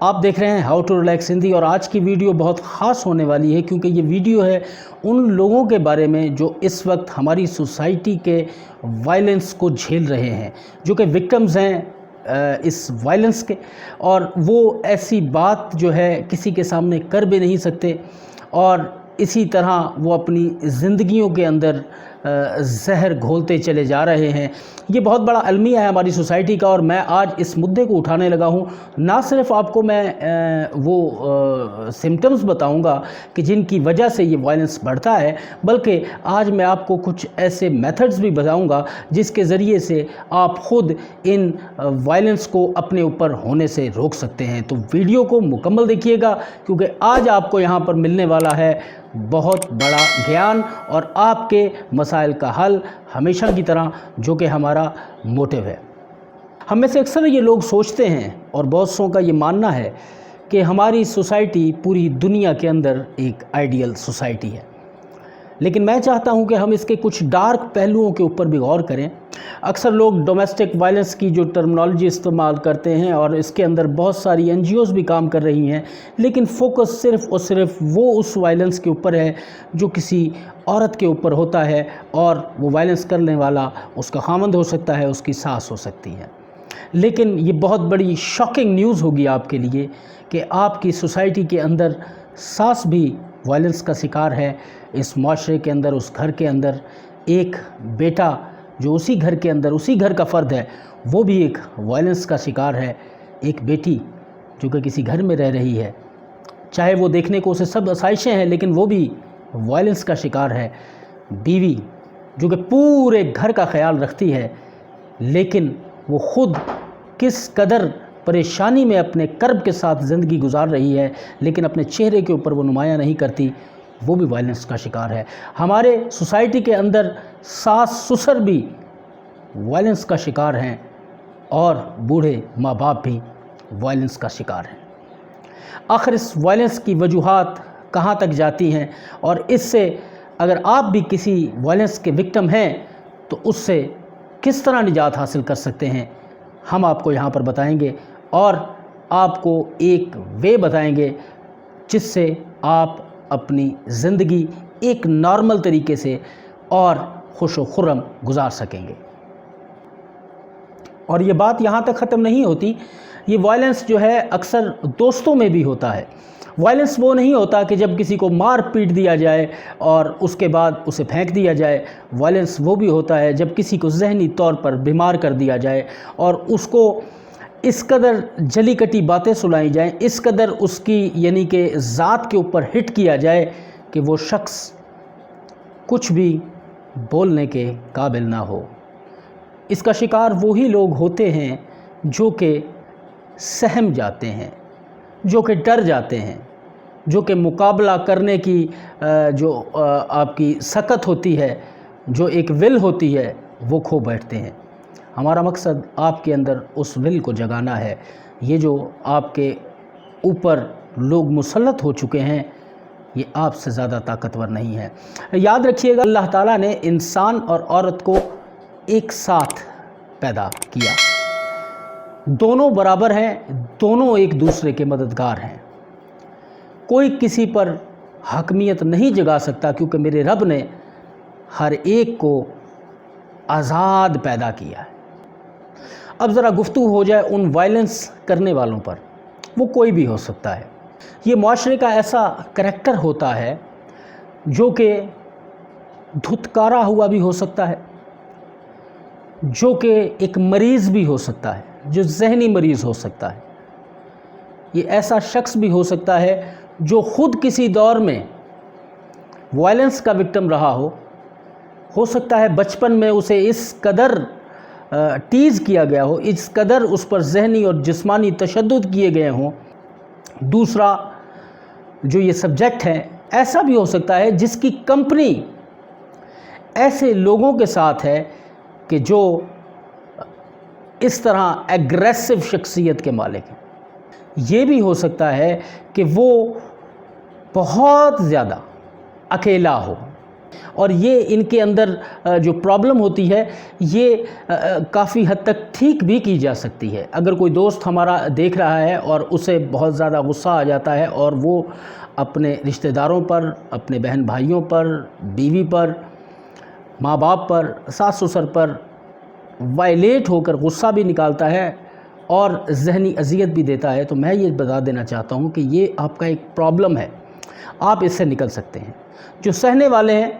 آپ دیکھ رہے ہیں ہاؤ ٹو ریلیکس ہندی، اور آج کی ویڈیو بہت خاص ہونے والی ہے کیونکہ یہ ویڈیو ہے ان لوگوں کے بارے میں جو اس وقت ہماری سوسائٹی کے وائلنس کو جھیل رہے ہیں، جو کہ وکٹمز ہیں اس وائلنس کے، اور وہ ایسی بات جو ہے کسی کے سامنے کر بھی نہیں سکتے، اور اسی طرح وہ اپنی زندگیوں کے اندر زہر گھولتے چلے جا رہے ہیں۔ یہ بہت بڑا المیہ ہے ہماری سوسائٹی کا، اور میں آج اس مدعے کو اٹھانے لگا ہوں۔ نہ صرف آپ کو میں وہ سمٹمز بتاؤں گا کہ جن کی وجہ سے یہ وائلنس بڑھتا ہے، بلکہ آج میں آپ کو کچھ ایسے میتھڈز بھی بتاؤں گا جس کے ذریعے سے آپ خود ان وائلنس کو اپنے اوپر ہونے سے روک سکتے ہیں۔ تو ویڈیو کو مکمل دیکھیے گا کیونکہ آج آپ کو یہاں پر ملنے والا ہے بہت بڑا گیان اور آپ کے مسائل کا حل، ہمیشہ کی طرح، جو کہ ہمارا موٹیو ہے۔ ہم میں سے اکثر یہ لوگ سوچتے ہیں، اور بہت سوں کا یہ ماننا ہے، کہ ہماری سوسائٹی پوری دنیا کے اندر ایک آئیڈیل سوسائٹی ہے، لیکن میں چاہتا ہوں کہ ہم اس کے کچھ ڈارک پہلوؤں کے اوپر بھی غور کریں۔ اکثر لوگ ڈومیسٹک وائلنس کی جو ٹرمنالوجی استعمال کرتے ہیں، اور اس کے اندر بہت ساری این جی اوز بھی کام کر رہی ہیں، لیکن فوکس صرف اور صرف وہ اس وائلنس کے اوپر ہے جو کسی عورت کے اوپر ہوتا ہے، اور وہ وائلنس کرنے والا اس کا خامند ہو سکتا ہے، اس کی ساس ہو سکتی ہے۔ لیکن یہ بہت بڑی شاکنگ نیوز ہوگی آپ کے لیے کہ آپ کی سوسائٹی کے اندر ساس بھی وائلنس کا شکار ہے۔ اس معاشرے کے اندر، اس گھر کے اندر، ایک بیٹا جو اسی گھر کے اندر، اسی گھر کا فرد ہے، وہ بھی ایک وائلنس کا شکار ہے۔ ایک بیٹی جو کہ کسی گھر میں رہ رہی ہے، چاہے وہ دیکھنے کو اسے سب آسائشیں ہیں، لیکن وہ بھی وائلنس کا شکار ہے۔ بیوی جو کہ پورے گھر کا خیال رکھتی ہے، لیکن وہ خود کس قدر پریشانی میں اپنے کرب کے ساتھ زندگی گزار رہی ہے، لیکن اپنے چہرے کے اوپر وہ نمایاں نہیں کرتی، وہ بھی وائلنس کا شکار ہے۔ ہمارے سوسائٹی کے اندر ساس سسر بھی وائلنس کا شکار ہیں، اور بوڑھے ماں باپ بھی وائلنس کا شکار ہیں۔ آخر اس وائلنس کی وجوہات کہاں تک جاتی ہیں، اور اس سے اگر آپ بھی کسی وائلنس کے وکٹم ہیں تو اس سے کس طرح نجات حاصل کر سکتے ہیں، ہم آپ کو یہاں پر بتائیں گے، اور آپ کو ایک وے بتائیں گے جس سے آپ اپنی زندگی ایک نارمل طریقے سے اور خوش و خرم گزار سکیں گے۔ اور یہ بات یہاں تک ختم نہیں ہوتی۔ یہ وائلنس جو ہے اکثر دوستوں میں بھی ہوتا ہے۔ وائلنس وہ نہیں ہوتا کہ جب کسی کو مار پیٹ دیا جائے اور اس کے بعد اسے پھینک دیا جائے۔ وائلنس وہ بھی ہوتا ہے جب کسی کو ذہنی طور پر بیمار کر دیا جائے، اور اس کو اس قدر جلی کٹی باتیں سنائی جائیں، اس قدر اس کی یعنی کہ ذات کے اوپر ہٹ کیا جائے کہ وہ شخص کچھ بھی بولنے کے قابل نہ ہو۔ اس کا شکار وہی لوگ ہوتے ہیں جو کہ سہم جاتے ہیں، جو کہ ڈر جاتے ہیں، جو کہ مقابلہ کرنے کی جو آپ کی سکت ہوتی ہے، جو ایک ول ہوتی ہے، وہ کھو بیٹھتے ہیں۔ ہمارا مقصد آپ کے اندر اس ول کو جگانا ہے۔ یہ جو آپ کے اوپر لوگ مسلط ہو چکے ہیں، یہ آپ سے زیادہ طاقتور نہیں ہے۔ یاد رکھیے گا، اللہ تعالیٰ نے انسان اور عورت کو ایک ساتھ پیدا کیا، دونوں برابر ہیں، دونوں ایک دوسرے کے مددگار ہیں۔ کوئی کسی پر حاکمیت نہیں جگا سکتا، کیونکہ میرے رب نے ہر ایک کو آزاد پیدا کیا ہے۔ اب ذرا گفتگو ہو جائے ان وائلنس کرنے والوں پر۔ وہ کوئی بھی ہو سکتا ہے۔ یہ معاشرے کا ایسا کریکٹر ہوتا ہے جو کہ دھتکارا ہوا بھی ہو سکتا ہے، جو کہ ایک مریض بھی ہو سکتا ہے، جو ذہنی مریض ہو سکتا ہے۔ یہ ایسا شخص بھی ہو سکتا ہے جو خود کسی دور میں وائلنس کا وکٹم رہا ہو سکتا ہے بچپن میں اسے اس قدر ٹیز کیا گیا ہو، اس قدر اس پر ذہنی اور جسمانی تشدد کیے گئے ہوں۔ دوسرا جو یہ سبجیکٹ ہے، ایسا بھی ہو سکتا ہے جس کی کمپنی ایسے لوگوں کے ساتھ ہے کہ جو اس طرح ایگریسو شخصیت کے مالک ہیں۔ یہ بھی ہو سکتا ہے کہ وہ بہت زیادہ اکیلا ہو، اور یہ ان کے اندر جو پرابلم ہوتی ہے یہ کافی حد تک ٹھیک بھی کی جا سکتی ہے۔ اگر کوئی دوست ہمارا دیکھ رہا ہے اور اسے بہت زیادہ غصہ آ جاتا ہے اور وہ اپنے رشتہ داروں پر، اپنے بہن بھائیوں پر، بیوی پر، ماں باپ پر، ساس سسر پر وائلیٹ ہو کر غصہ بھی نکالتا ہے اور ذہنی اذیت بھی دیتا ہے، تو میں یہ بتا دینا چاہتا ہوں کہ یہ آپ کا ایک پرابلم ہے، آپ اس سے نکل سکتے ہیں۔ جو سہنے والے ہیں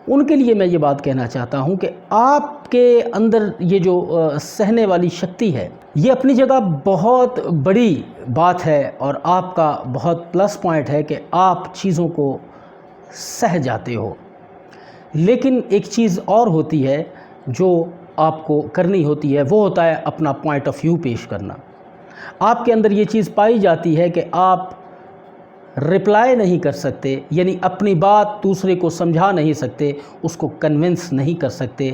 ان کے لیے میں یہ بات کہنا چاہتا ہوں کہ آپ کے اندر یہ جو سہنے والی شکتی ہے یہ اپنی جگہ بہت بڑی بات ہے، اور آپ کا بہت پلس پوائنٹ ہے کہ آپ چیزوں کو سہ جاتے ہو۔ لیکن ایک چیز اور ہوتی ہے جو آپ کو کرنی ہوتی ہے، وہ ہوتا ہے اپنا پوائنٹ آف ویو پیش کرنا۔ آپ کے اندر یہ چیز پائی جاتی ہے کہ آپ رپلائی نہیں کر سکتے، یعنی اپنی بات دوسرے کو سمجھا نہیں سکتے، اس کو کنونس نہیں کر سکتے،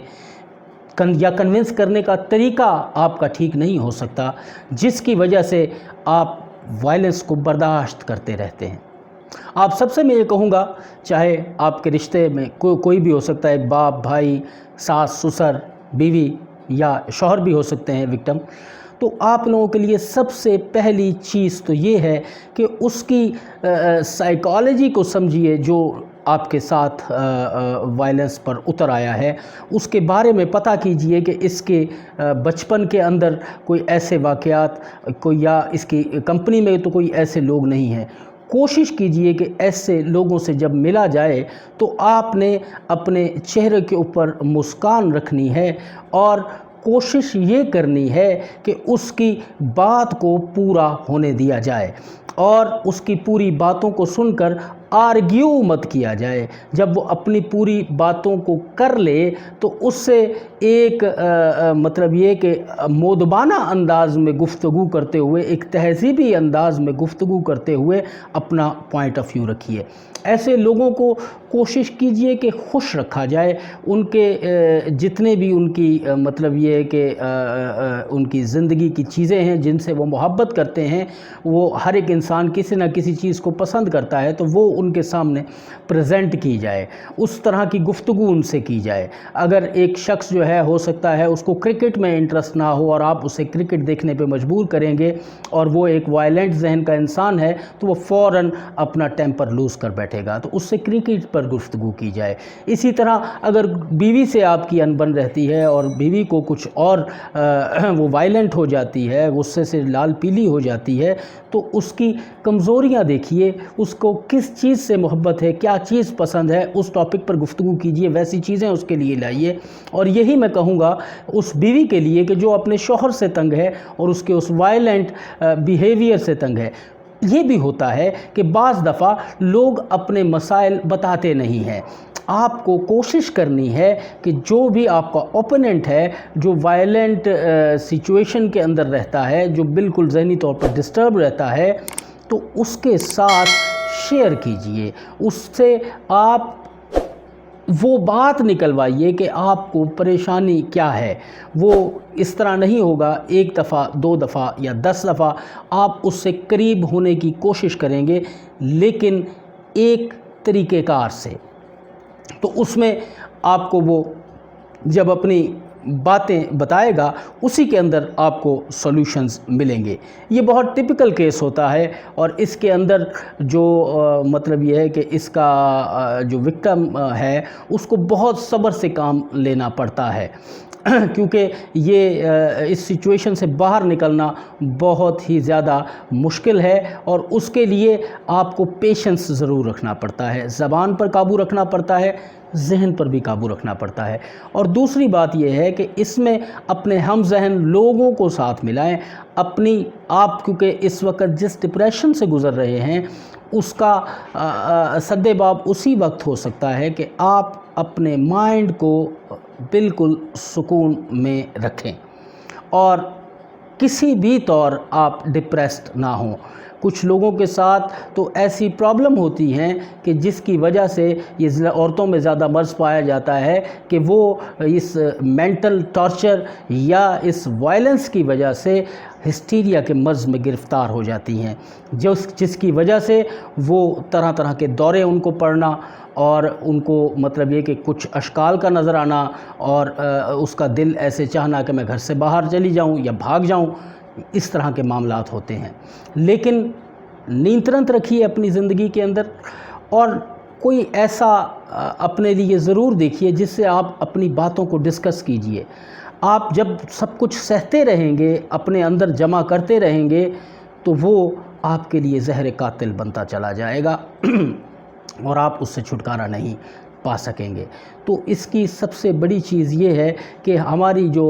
یا کنونس کرنے کا طریقہ آپ کا ٹھیک نہیں ہو سکتا، جس کی وجہ سے آپ وائلنس کو برداشت کرتے رہتے ہیں۔ آپ سب سے میں یہ کہوں گا، چاہے آپ کے رشتے میں کوئی بھی ہو سکتا ہے، باپ، بھائی، ساس، سسر، بیوی یا شوہر بھی ہو سکتے ہیں وکٹم، تو آپ لوگوں کے لیے سب سے پہلی چیز تو یہ ہے کہ اس کی سائیکالوجی کو سمجھیے جو آپ کے ساتھ وائلنس پر اتر آیا ہے، اس کے بارے میں پتہ کیجئے کہ اس کے بچپن کے اندر کوئی ایسے واقعات یا اس کی کمپنی میں تو کوئی ایسے لوگ نہیں ہیں۔ کوشش کیجئے کہ ایسے لوگوں سے جب ملا جائے تو آپ نے اپنے چہرے کے اوپر مسکان رکھنی ہے اور کوشش یہ کرنی ہے کہ اس کی بات کو پورا ہونے دیا جائے اور اس کی پوری باتوں کو سن کر آرگیو مت کیا جائے۔ جب وہ اپنی پوری باتوں کو کر لے تو اس سے ایک مطلب یہ کہ مؤدبانہ انداز میں گفتگو کرتے ہوئے، ایک تہذیبی انداز میں گفتگو کرتے ہوئے اپنا پوائنٹ آف ویو رکھیے۔ ایسے لوگوں کو کوشش کیجئے کہ خوش رکھا جائے، ان کے جتنے بھی ان کی مطلب یہ کہ ان کی زندگی کی چیزیں ہیں جن سے وہ محبت کرتے ہیں، وہ ہر ایک انسان کسی نہ کسی چیز کو پسند کرتا ہے، تو وہ ان کے سامنے پریزنٹ کی جائے، اس طرح کی گفتگو ان سے کی جائے۔ اگر ایک شخص جو ہے ہو سکتا ہے اس کو کرکٹ میں انٹرسٹ نہ ہو اور آپ اسے کرکٹ دیکھنے پہ مجبور کریں گے اور وہ ایک وائلنٹ ذہن کا انسان ہے تو وہ فوراً اپنا ٹیمپر لوز کر بیٹھے گا، تو اس سے کرکٹ پر گفتگو کی جائے۔ اسی طرح اگر بیوی سے آپ کی انبن رہتی ہے اور بیوی کو کچھ اور وہ وائلنٹ ہو جاتی ہے، غصے سے لال پیلی ہو جاتی ہے، تو اس کی کمزوریاں دیکھیے، اس کو کس چیز سے محبت ہے، کیا چیز پسند ہے، اس ٹاپک پر گفتگو کیجئے، ویسی چیزیں اس کے لیے لائیے۔ اور یہی میں کہوں گا اس بیوی کے لیے کہ جو اپنے شوہر سے تنگ ہے اور اس کے اس وائلنٹ بیہیویئر سے تنگ ہے۔ یہ بھی ہوتا ہے کہ بعض دفعہ لوگ اپنے مسائل بتاتے نہیں ہیں۔ آپ کو کوشش کرنی ہے کہ جو بھی آپ کا اوپوننٹ ہے، جو وائلنٹ سچویشن کے اندر رہتا ہے، جو بالکل ذہنی طور پر ڈسٹرب رہتا ہے، تو اس کے ساتھ شیئر کیجئے، اس سے آپ وہ بات نکلوائیے کہ آپ کو پریشانی کیا ہے۔ وہ اس طرح نہیں ہوگا ایک دفعہ، 2 دفعہ یا 10 دفعہ آپ اس سے قریب ہونے کی کوشش کریں گے، لیکن ایک طریقہ کار سے۔ تو اس میں آپ کو وہ جب اپنی باتیں بتائے گا اسی کے اندر آپ کو سولوشنز ملیں گے۔ یہ بہت ٹپیکل کیس ہوتا ہے اور اس کے اندر جو مطلب یہ ہے کہ اس کا جو وکٹم ہے اس کو بہت صبر سے کام لینا پڑتا ہے، کیونکہ یہ اس سچویشن سے باہر نکلنا بہت ہی زیادہ مشکل ہے اور اس کے لیے آپ کو پیشنس ضرور رکھنا پڑتا ہے، زبان پر قابو رکھنا پڑتا ہے، ذہن پر بھی قابو رکھنا پڑتا ہے۔ اور دوسری بات یہ ہے کہ اس میں اپنے ہم ذہن لوگوں کو ساتھ ملائیں۔ آپ کیونکہ اس وقت جس ڈپریشن سے گزر رہے ہیں اس کا سدباب اسی وقت ہو سکتا ہے کہ آپ اپنے مائنڈ کو بالکل سکون میں رکھیں اور کسی بھی طور آپ ڈپریسڈ نہ ہوں۔ کچھ لوگوں کے ساتھ تو ایسی پرابلم ہوتی ہیں کہ جس کی وجہ سے یہ عورتوں میں زیادہ مرض پایا جاتا ہے کہ وہ اس مینٹل ٹارچر یا اس وائلنس کی وجہ سے ہسٹیریا کے مرض میں گرفتار ہو جاتی ہیں، جس کی وجہ سے وہ طرح طرح کے دورے ان کو پڑنا اور ان کو مطلب یہ کہ کچھ اشکال کا نظر آنا اور اس کا دل ایسے چاہنا کہ میں گھر سے باہر چلی جاؤں یا بھاگ جاؤں، اس طرح کے معاملات ہوتے ہیں۔ لیکن نینترنت رکھیے اپنی زندگی کے اندر اور کوئی ایسا اپنے لیے ضرور دیکھیے جس سے آپ اپنی باتوں کو ڈسکس کیجئے۔ آپ جب سب کچھ سہتے رہیں گے، اپنے اندر جمع کرتے رہیں گے، تو وہ آپ کے لیے زہر قاتل بنتا چلا جائے گا اور آپ اس سے چھٹکارا نہیں پا سکیں گے۔ تو اس کی سب سے بڑی چیز یہ ہے کہ ہماری جو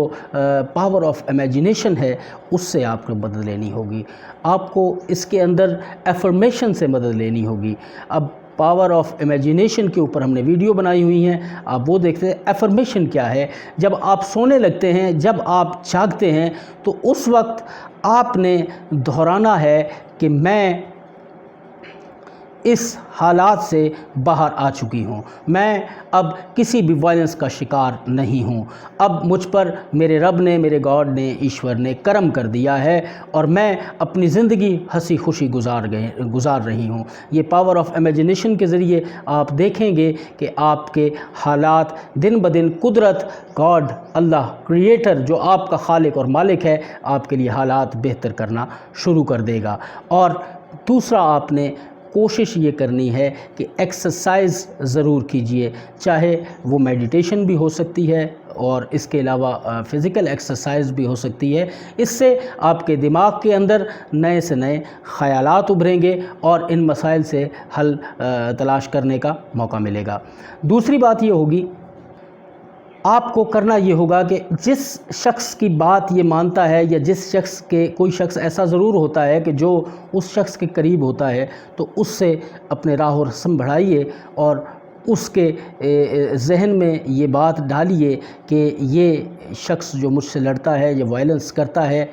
پاور آف امیجنیشن ہے اس سے آپ کو مدد لینی ہوگی، آپ کو اس کے اندر ایفرمیشن سے مدد لینی ہوگی۔ اب پاور آف امیجنیشن کے اوپر ہم نے ویڈیو بنائی ہوئی ہیں، آپ وہ دیکھتے ہیں۔ ایفرمیشن کیا ہے؟ جب آپ سونے لگتے ہیں، جب آپ جاگتے ہیں، تو اس وقت آپ نے دہرانا ہے کہ میں اس حالات سے باہر آ چکی ہوں، میں اب کسی بھی وائلنس کا شکار نہیں ہوں، اب مجھ پر میرے رب نے، میرے گاڈ نے، ایشور نے کرم کر دیا ہے اور میں اپنی زندگی ہنسی خوشی گزار رہی ہوں۔ یہ پاور آف امیجنیشن کے ذریعے آپ دیکھیں گے کہ آپ کے حالات دن بدن قدرت، گاڈ، اللہ کریٹر جو آپ کا خالق اور مالک ہے، آپ کے لیے حالات بہتر کرنا شروع کر دے گا۔ اور دوسرا آپ نے کوشش یہ کرنی ہے کہ ایکسرسائز ضرور کیجئے، چاہے وہ میڈیٹیشن بھی ہو سکتی ہے اور اس کے علاوہ فزیکل ایکسرسائز بھی ہو سکتی ہے۔ اس سے آپ کے دماغ کے اندر نئے سے نئے خیالات ابھریں گے اور ان مسائل سے حل تلاش کرنے کا موقع ملے گا۔ دوسری بات یہ ہوگی، آپ کو کرنا یہ ہوگا کہ جس شخص کی بات یہ مانتا ہے یا جس شخص کے کوئی شخص ایسا ضرور ہوتا ہے کہ جو اس شخص کے قریب ہوتا ہے، تو اس سے اپنے راہ و رسم بڑھائیے اور اس کے ذہن میں یہ بات ڈالیے کہ یہ شخص جو مجھ سے لڑتا ہے یا وائلنس کرتا ہے،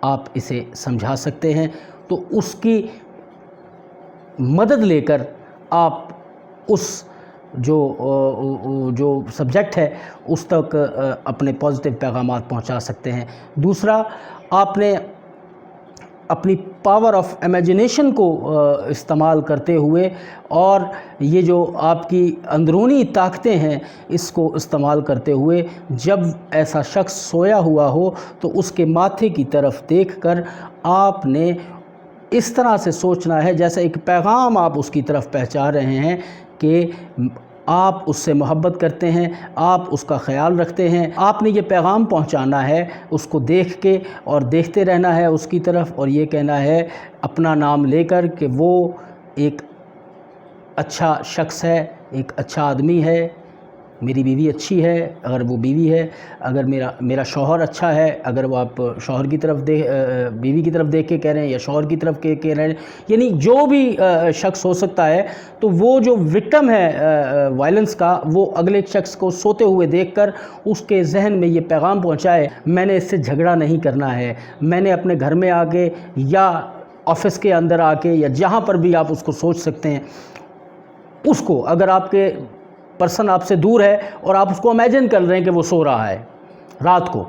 آپ اسے سمجھا سکتے ہیں، تو اس کی مدد لے کر آپ اس جو سبجیکٹ ہے اس تک اپنے پازیٹیو پیغامات پہنچا سکتے ہیں۔ دوسرا، آپ نے اپنی پاور آف امیجنیشن کو استعمال کرتے ہوئے اور یہ جو آپ کی اندرونی طاقتیں ہیں اس کو استعمال کرتے ہوئے، جب ایسا شخص سویا ہوا ہو تو اس کے ماتھے کی طرف دیکھ کر آپ نے اس طرح سے سوچنا ہے جیسے ایک پیغام آپ اس کی طرف پہنچا رہے ہیں کہ آپ اس سے محبت کرتے ہیں، آپ اس کا خیال رکھتے ہیں۔ آپ نے یہ پیغام پہنچانا ہے اس کو دیکھ کے اور دیکھتے رہنا ہے اس کی طرف، اور یہ کہنا ہے اپنا نام لے کر کہ وہ ایک اچھا شخص ہے، ایک اچھا آدمی ہے، میری بیوی اچھی ہے اگر وہ بیوی ہے، اگر میرا شوہر اچھا ہے، اگر وہ آپ شوہر کی طرف بیوی کی طرف دیکھ کے کہہ رہے ہیں یا شوہر کی طرف کہہ رہے ہیں، یعنی جو بھی شخص ہو سکتا ہے، تو وہ جو وکٹم ہے وائلنس کا، وہ اگلے شخص کو سوتے ہوئے دیکھ کر اس کے ذہن میں یہ پیغام پہنچائے، میں نے اس سے جھگڑا نہیں کرنا ہے، میں نے اپنے گھر میں آ کے یا آفس کے اندر آ کے یا جہاں پر بھی آپ اس کو سوچ سکتے ہیں، اس کو اگر آپ کے پرسن آپ سے دور ہے اور آپ اس کو امیجن کر رہے ہیں کہ وہ سو رہا ہے رات کو،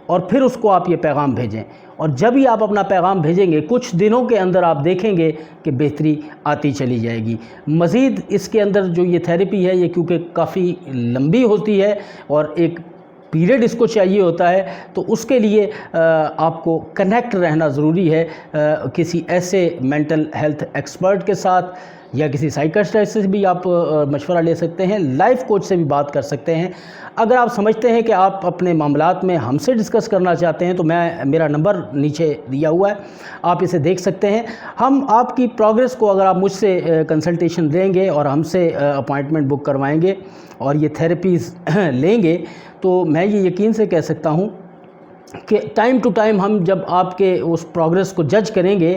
اور پھر اس کو آپ یہ پیغام بھیجیں، اور جب ہی آپ اپنا پیغام بھیجیں گے کچھ دنوں کے اندر آپ دیکھیں گے کہ بہتری آتی چلی جائے گی۔ مزید اس کے اندر جو یہ تھیراپی ہے یہ کیونکہ کافی لمبی ہوتی ہے اور ایک پیریڈ اس کو چاہیے ہوتا ہے، تو اس کے لیے آپ کو کنیکٹ رہنا ضروری ہے کسی ایسے مینٹل ہیلتھ ایکسپرٹ کے ساتھ، یا کسی سائیکسٹرسٹ سے بھی آپ مشورہ لے سکتے ہیں، لائف کوچ سے بھی بات کر سکتے ہیں۔ اگر آپ سمجھتے ہیں کہ آپ اپنے معاملات میں ہم سے ڈسکس کرنا چاہتے ہیں تو میرا نمبر نیچے دیا ہوا ہے، آپ اسے دیکھ سکتے ہیں۔ ہم آپ کی پروگریس کو اگر آپ مجھ سے کنسلٹیشن لیں گے اور ہم سے اپوائنٹمنٹ بک کروائیں گے اور یہ تھیراپیز لیں گے، تو میں یہ یقین سے کہہ سکتا ہوں کہ ٹائم ٹو ٹائم ہم جب آپ کے اس پروگریس کو جج کریں گے،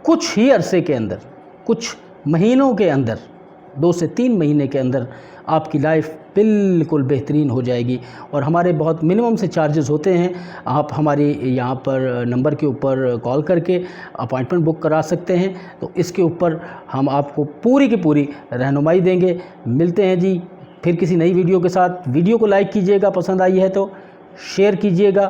کچھ ہی عرصے کے اندر، کچھ مہینوں کے اندر، 2 سے 3 مہینے کے اندر آپ کی لائف بالکل بہترین ہو جائے گی۔ اور ہمارے بہت منیمم سے چارجز ہوتے ہیں، آپ ہماری یہاں پر نمبر کے اوپر کال کر کے اپوائنٹمنٹ بک کرا سکتے ہیں، تو اس کے اوپر ہم آپ کو پوری کی پوری رہنمائی دیں گے۔ ملتے ہیں جی پھر کسی نئی ویڈیو کے ساتھ۔ ویڈیو کو لائک کیجئے گا، پسند آئی ہے تو شیئر کیجئے گا،